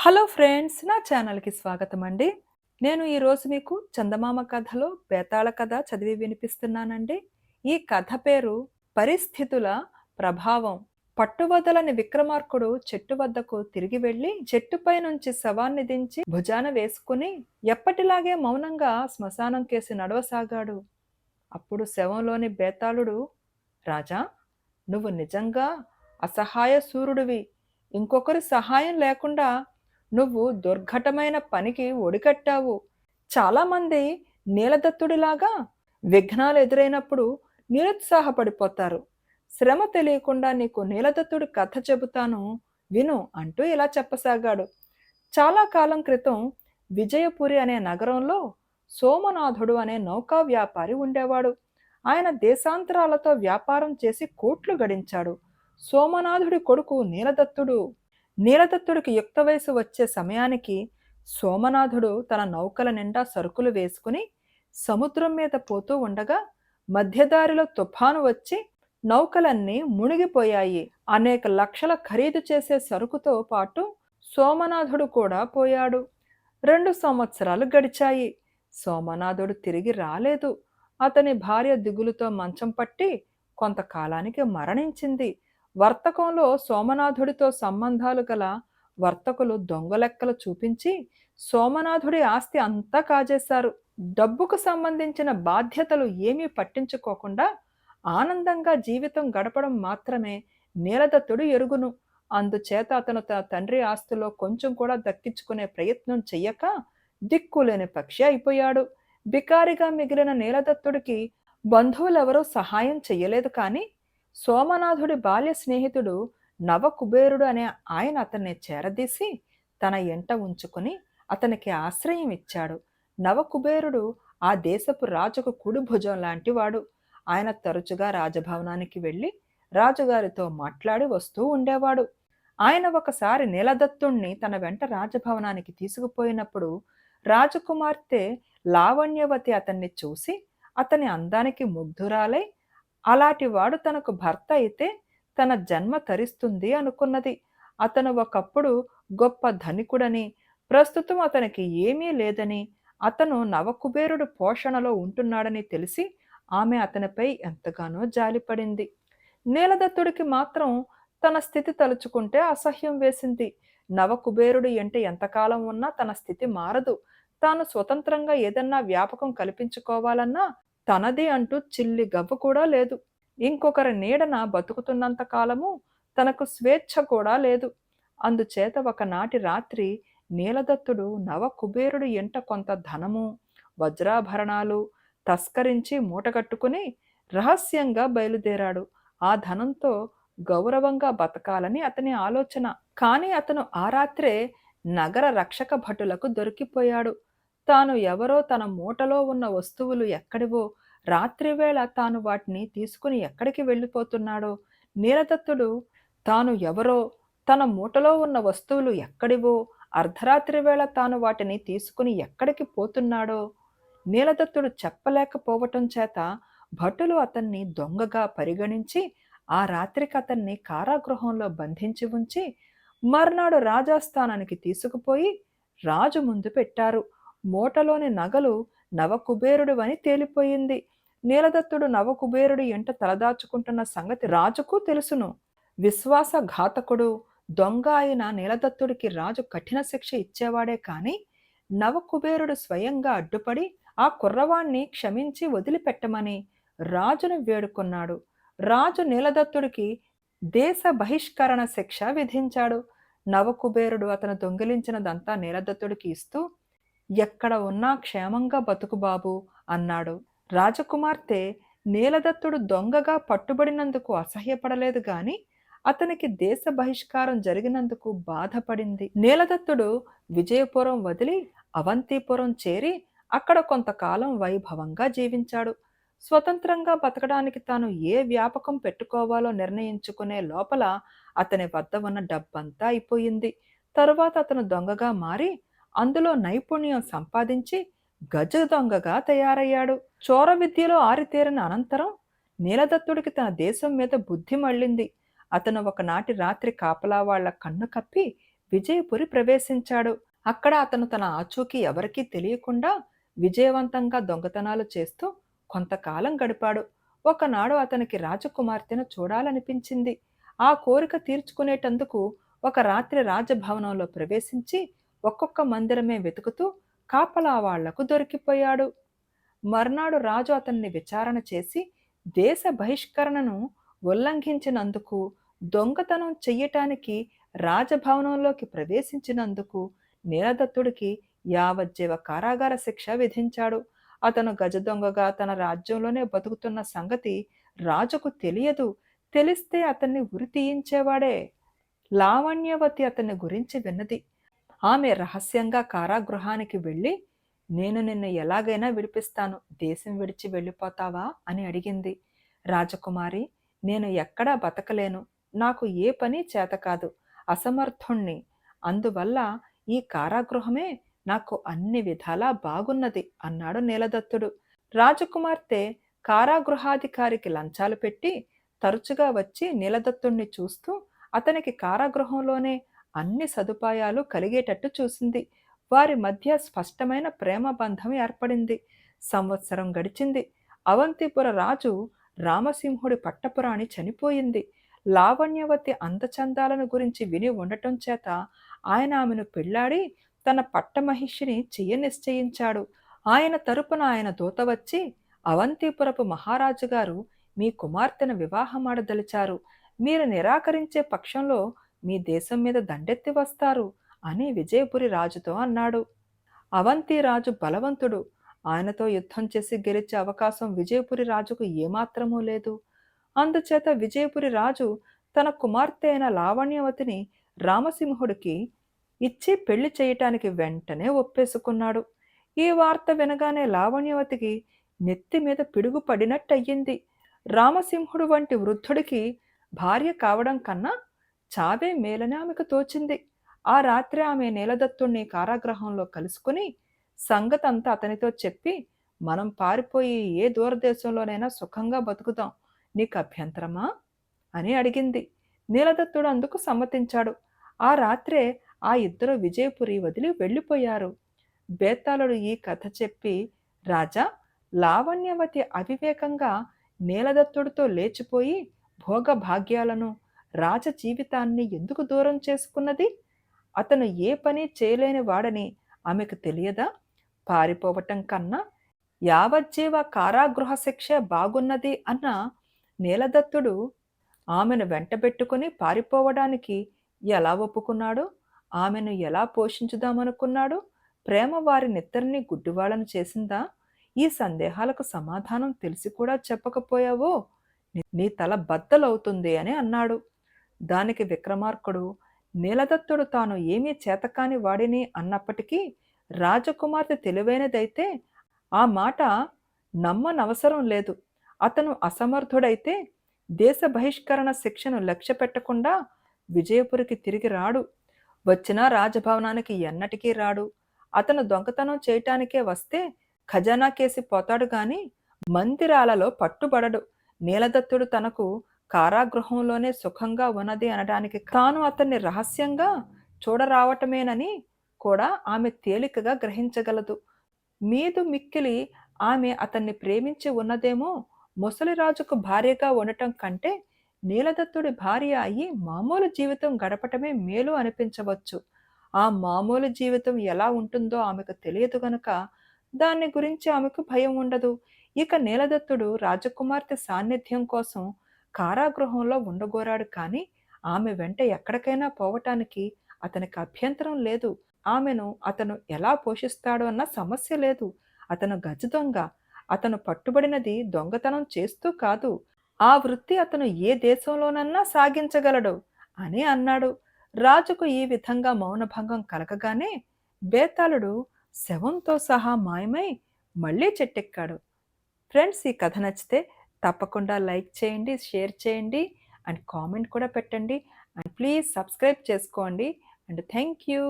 Hello friends, నా ఛానల్కి స్వాగతం అండి. నేను ఈరోజు మీకు చందమామ కథలో బేతాళ కథ చదివి వినిపిస్తున్నానండి. ఈ కథ పేరు పరిస్థితుల ప్రభావం. పట్టువదలని విక్రమార్కుడు చెట్టు వద్దకు తిరిగి వెళ్ళి చెట్టుపై నుంచి శవాన్ని దించి భుజాన వేసుకుని ఎప్పటిలాగే మౌనంగా శ్మశానం కేసి నడవసాగాడు. అప్పుడు శవంలోని బేతాళుడు, రాజా, నువ్వు నిజంగా అసహాయ శూరుడివి. ఇంకొకరి సహాయం లేకుండా నువ్వు దుర్ఘటమైన పనికి ఒడికట్టావు. చాలామంది నీలదత్తుడిలాగా విఘ్నాలు ఎదురైనప్పుడు నిరుత్సాహపడిపోతారు. శ్రమ తెలియకుండా నీకు నీలదత్తుడి కథ చెబుతాను, విను అంటూ ఇలా చెప్పసాగాడు. చాలా కాలం క్రితం విజయపురి అనే నగరంలో సోమనాథుడు అనే నౌకా వ్యాపారి ఉండేవాడు. ఆయన దేశాంతరాలతో వ్యాపారం చేసి కోట్లు గడించాడు. సోమనాథుడి కొడుకు నీలదత్తుడు. నీలదత్తుడికి యుక్త వయసు వచ్చే సమయానికి సోమనాథుడు తన నౌకల నిండా సరుకులు వేసుకుని సముద్రం మీద పోతూ ఉండగా మధ్యదారిలో తుఫాను వచ్చి నౌకలన్నీ మునిగిపోయాయి. అనేక లక్షల ఖరీదు చేసే సరుకుతో పాటు సోమనాథుడు కూడా పోయాడు. 2 సంవత్సరాలు గడిచాయి. సోమనాథుడు తిరిగి రాలేదు. అతని భార్య దిగులుతో మంచం పట్టి కొంతకాలానికి మరణించింది. వర్తకంలో సోమనాథుడితో సంబంధాలు గల వర్తకులు దొంగలెక్కలు చూపించి సోమనాథుడి ఆస్తి అంతా కాజేశారు. డబ్బుకు సంబంధించిన బాధ్యతలు ఏమీ పట్టించుకోకుండా ఆనందంగా జీవితం గడపడం మాత్రమే నీలదత్తుడు ఎరుగును. అందుచేత అతను తన తండ్రి ఆస్తిలో కొంచెం కూడా దక్కించుకునే ప్రయత్నం చెయ్యక దిక్కులేని పక్షి అయిపోయాడు. బికారిగా మిగిలిన నీలదత్తుడికి బంధువులెవరూ సహాయం చెయ్యలేదు. కానీ సోమనాథుడి బాల్య స్నేహితుడు నవకుబేరుడు అనే ఆయన అతన్ని చేరదీసి తన ఎంట ఉంచుకుని అతనికి ఆశ్రయం ఇచ్చాడు. నవకుబేరుడు ఆ దేశపు రాజుకు కుడి భుజం లాంటివాడు. ఆయన తరచుగా రాజభవనానికి వెళ్ళి రాజుగారితో మాట్లాడి వస్తూ ఉండేవాడు. ఆయన ఒకసారి నీలదత్తుణ్ణి తన వెంట రాజభవనానికి తీసుకుపోయినప్పుడు రాజకుమార్తె లావణ్యవతి అతన్ని చూసి అతని అందానికి ముగ్ధురాలై అలాంటి వాడు తనకు భర్త అయితే తన జన్మ తరిస్తుంది అనుకున్నది. అతను ఒకప్పుడు గొప్ప ధనికుడని, ప్రస్తుతం అతనికి ఏమీ లేదని, అతను నవకుబేరుడు పోషణలో ఉంటున్నాడని తెలిసి ఆమె అతనిపై ఎంతగానో జాలిపడింది. నీలదత్తుడికి మాత్రం తన స్థితి తలుచుకుంటే అసహ్యం వేసింది. నవకుబేరుడు ఎంట ఎంతకాలం ఉన్నా తన స్థితి మారదు. తాను స్వతంత్రంగా ఏదన్నా వ్యాపకం కల్పించుకోవాలన్నా తనది అంటూ చిల్లి గవ్వ కూడా లేదు. ఇంకొకరి నీడన బతుకుతున్నంత కాలము తనకు స్వేచ్ఛ కూడా లేదు. అందుచేత ఒకనాటి రాత్రి నీలదత్తుడు నవకుబేరుడు ఎంట కొంత ధనము, వజ్రాభరణాలు తస్కరించి మూటగట్టుకుని రహస్యంగా బయలుదేరాడు. ఆ ధనంతో గౌరవంగా బతకాలని అతని ఆలోచన. కానీ అతను ఆ రాత్రే నగర రక్షక భటులకు దొరికిపోయాడు. తాను ఎవరో, తన మూటలో ఉన్న వస్తువులు ఎక్కడివో, రాత్రివేళ తాను వాటిని తీసుకుని ఎక్కడికి వెళ్ళిపోతున్నాడో, నీలదత్తుడు తాను ఎవరో, తన మూటలో ఉన్న వస్తువులు ఎక్కడివో, అర్ధరాత్రి వేళ తాను వాటిని తీసుకుని ఎక్కడికి పోతున్నాడో నీలదత్తుడు చెప్పలేకపోవటం చేత భటులు అతన్ని దొంగగా పరిగణించి ఆ రాత్రికి అతన్ని కారాగృహంలో బంధించి ఉంచి మర్నాడు రాజాస్థానానికి తీసుకుపోయి రాజు ముందు పెట్టారు. మూటలోని నగలు నవకుబేరుడు అని తేలిపోయింది. నీలదత్తుడు నవకుబేరుడు ఎంట తలదాచుకుంటున్న సంగతి రాజుకు తెలుసును. విశ్వాసఘాతకుడు, దొంగ అయిన నీలదత్తుడికి రాజు కఠిన శిక్ష ఇచ్చేవాడే కాని నవకుబేరుడు స్వయంగా అడ్డుపడి ఆ కుర్రవాణ్ణి క్షమించి వదిలిపెట్టమని రాజును వేడుకొన్నాడు. రాజు నీలదత్తుడికి దేశ బహిష్కరణ శిక్ష విధించాడు. నవకుబేరుడు అతను దొంగిలించినదంతా నీలదత్తుడికి ఇస్తూ, ఎక్కడ ఉన్నా క్షేమంగా బతుకు బాబు అన్నాడు. రాజకుమార్తె నీలదత్తుడు దొంగగా పట్టుబడినందుకు అసహ్యపడలేదు గాని అతనికి దేశ బహిష్కారం జరిగినందుకు బాధపడింది. నీలదత్తుడు విజయపురం వదిలి అవంతిపురం చేరి అక్కడ కొంతకాలం వైభవంగా జీవించాడు. స్వతంత్రంగా బతకడానికి తాను ఏ వ్యాపకం పెట్టుకోవాలో నిర్ణయించుకునే లోపల అతని వద్ద ఉన్న డబ్బంతా అయిపోయింది. తరువాత అతను దొంగగా మారి అందులో నైపుణ్యం సంపాదించి గజ దొంగగా తయారయ్యాడు. చోర విద్యలో ఆరితేరిన అనంతరం నీలదత్తుడికి తన దేశం మీద బుద్ధి మళ్ళింది. అతను ఒకనాటి రాత్రి కాపలా వాళ్ల కన్ను కప్పి విజయపురి ప్రవేశించాడు. అక్కడ అతను తన ఆచూకీ ఎవరికీ తెలియకుండా విజయవంతంగా దొంగతనాలు చేస్తూ కొంతకాలం గడిపాడు. ఒకనాడు అతనికి రాజకుమార్తెను చూడాలనిపించింది. ఆ కోరిక తీర్చుకునేటందుకు ఒక రాత్రి రాజభవనంలో ప్రవేశించి ఒక్కొక్క మందిరమే వెతుకుతూ కాపలా వాళ్లకు దొరికిపోయాడు. మర్నాడు రాజు అతన్ని విచారణ చేసి దేశ బహిష్కరణను ఉల్లంఘించినందుకు, దొంగతనం చెయ్యటానికి రాజభవనంలోకి ప్రవేశించినందుకు నీలదత్తుడికి యావజ్జీవ కారాగార శిక్ష విధించాడు. అతను గజదొంగగా తన రాజ్యంలోనే బతుకుతున్న సంగతి రాజుకు తెలియదు. తెలిస్తే అతన్ని ఉరి తీయించేవాడే. లావణ్యవతి అతన్ని గురించి విన్నది. ఆమె రహస్యంగా కారాగృహానికి వెళ్ళి, నేను నిన్ను ఎలాగైనా విడిపిస్తాను, దేశం విడిచి వెళ్ళిపోతావా అని అడిగింది. రాజకుమారి, నేను ఎక్కడా బతకలేను, నాకు ఏ పని చేతకాదు, అసమర్థుణ్ణి. అందువల్ల ఈ కారాగృహమే నాకు అన్ని విధాలా బాగున్నది అన్నాడు నీలదత్తుడు. రాజకుమార్తె కారాగృహాధికారికి లంచాలు పెట్టి తరచుగా వచ్చి నీలదత్తుణ్ణి చూస్తూ అతనికి కారాగృహంలోనే అన్ని సదుపాయాలు కలిగేటట్టు చూసింది. వారి మధ్య స్పష్టమైన ప్రేమ బంధం ఏర్పడింది. సంవత్సరం గడిచింది. అవంతిపుర రాజు రామసింహుడి పట్టపురాణి చనిపోయింది. లావణ్యవతి అందచందాలను గురించి విని ఉండటం చేత ఆయన ఆమెను పెళ్లాడి తన పట్టమహిషిని చెయ్య నిశ్చయించాడు. ఆయన తరపున ఆయన దూత వచ్చి, అవంతిపురపు మహారాజు గారు మీ కుమార్తెను వివాహమాడదలిచారు. మీరు నిరాకరించే పక్షంలో మీ దేశం మీద దండెత్తి వస్తారు అని విజయపురి రాజుతో అన్నాడు. అవంతి రాజు బలవంతుడు. ఆయనతో యుద్ధం చేసి గెలిచే అవకాశం విజయపురి రాజుకు ఏమాత్రమూ లేదు. అందుచేత విజయపురి రాజు తన కుమార్తె అయిన లావణ్యవతిని రామసింహుడికి ఇచ్చి పెళ్లి చేయటానికి వెంటనే ఒప్పేసుకున్నాడు. ఈ వార్త వినగానే లావణ్యవతికి నెత్తి మీద పిడుగు పడినట్టయింది. రామసింహుడు వంటి వృద్ధుడికి భార్య కావడం కన్నా చావే మేలని ఆమెకు తోచింది. ఆ రాత్రి ఆమె నీలదత్తుణ్ణి కారాగృహంలో కలుసుకుని సంగతంతా అతనితో చెప్పి, మనం పారిపోయి ఏ దూరదేశంలోనైనా సుఖంగా బతుకుదాం, నీకు అభ్యంతరమా అని అడిగింది. నీలదత్తుడు అందుకు సమ్మతించాడు. ఆ రాత్రే ఆ ఇద్దరు విజయపురి వదిలి వెళ్ళిపోయారు. బేతాళుడు ఈ కథ చెప్పి, రాజా, లావణ్యవతి అవివేకంగా నీలదత్తుడితో లేచిపోయి భోగభాగ్యాలను, రాజ జీవితాన్ని ఎందుకు దూరం చేసుకున్నది? అతను ఏ పని చేయలేని వాడని ఆమెకు తెలియదా? పారిపోవటం కన్నా యావజ్జీవ కారాగృహ శిక్ష బాగున్నది అన్న నీలదత్తుడు ఆమెను వెంటబెట్టుకుని పారిపోవడానికి ఎలా ఒప్పుకున్నాడు? ఆమెను ఎలా పోషించుదామనుకున్నాడు? ప్రేమ వారినిద్దరినీ గుడ్డివాళ్ళను చేసిందా? ఈ సందేహాలకు సమాధానం తెలిసి కూడా చెప్పకపోయావో నీ తల బద్దలవుతుంది అని అన్నాడు. దానికి విక్రమార్కుడు, నీలదత్తుడు తాను ఏమీ చేతకాని వాడిని అన్నప్పటికీ రాజకుమార్తె తెలివైనదైతే ఆ మాట నమ్మనవసరం లేదు. అతను అసమర్థుడైతే దేశ బహిష్కరణ శిక్షను లక్ష్య పెట్టకుండా విజయపురికి తిరిగి రాడు. వచ్చినా రాజభవనానికి ఎన్నటికీ రాడు. అతను దొంగతనం చేయటానికే వస్తే ఖజానా కేసి పోతాడు గాని మందిరాలలో పట్టుబడడు. నీలదత్తుడు తనకు కారాగృహంలోనే సుఖంగా ఉన్నది అనడానికి తాను అతన్ని రహస్యంగా చూడరావటమేనని కూడా ఆమె తేలికగా గ్రహించగలదు. మీదు మిక్కిలి ఆమె అతన్ని ప్రేమించి ఉన్నదేమో. ముసలిరాజుకు భార్యగా ఉండటం కంటే నీలదత్తుడి భార్య అయి మామూలు జీవితం గడపటమే మేలు అనిపించవచ్చు. ఆ మామూలు జీవితం ఎలా ఉంటుందో ఆమెకు తెలియదు గనుక దాన్ని గురించి ఆమెకు భయం ఉండదు. ఇక నీలదత్తుడు రాజకుమార్తె సాన్నిధ్యం కోసం కారాగృహంలో ఉండగోరాడు కానీ ఆమె వెంట ఎక్కడికైనా పోవటానికి అతనికి అభ్యంతరం లేదు. ఆమెను అతను ఎలా పోషిస్తాడో అన్న సమస్య లేదు. అతను గజదొంగ. అతను పట్టుబడినది దొంగతనం చేస్తూ కాదు. ఆ వృత్తి అతను ఏ దేశంలోనన్నా సాగించగలడు అని అన్నాడు. రాజుకు ఈ విధంగా మౌనభంగం కలగగానే బేతాళుడు శవంతో సహా మాయమై మళ్ళీ చెట్టెక్కాడు. ఫ్రెండ్స్, ఈ కథ నచ్చితే తప్పకుండా లైక్ చేయండి, షేర్ చేయండి అండ్ కామెంట్ కూడా పెట్టండి. అండ్ ప్లీజ్ సబ్స్క్రైబ్ చేసుకోండి. And thank you.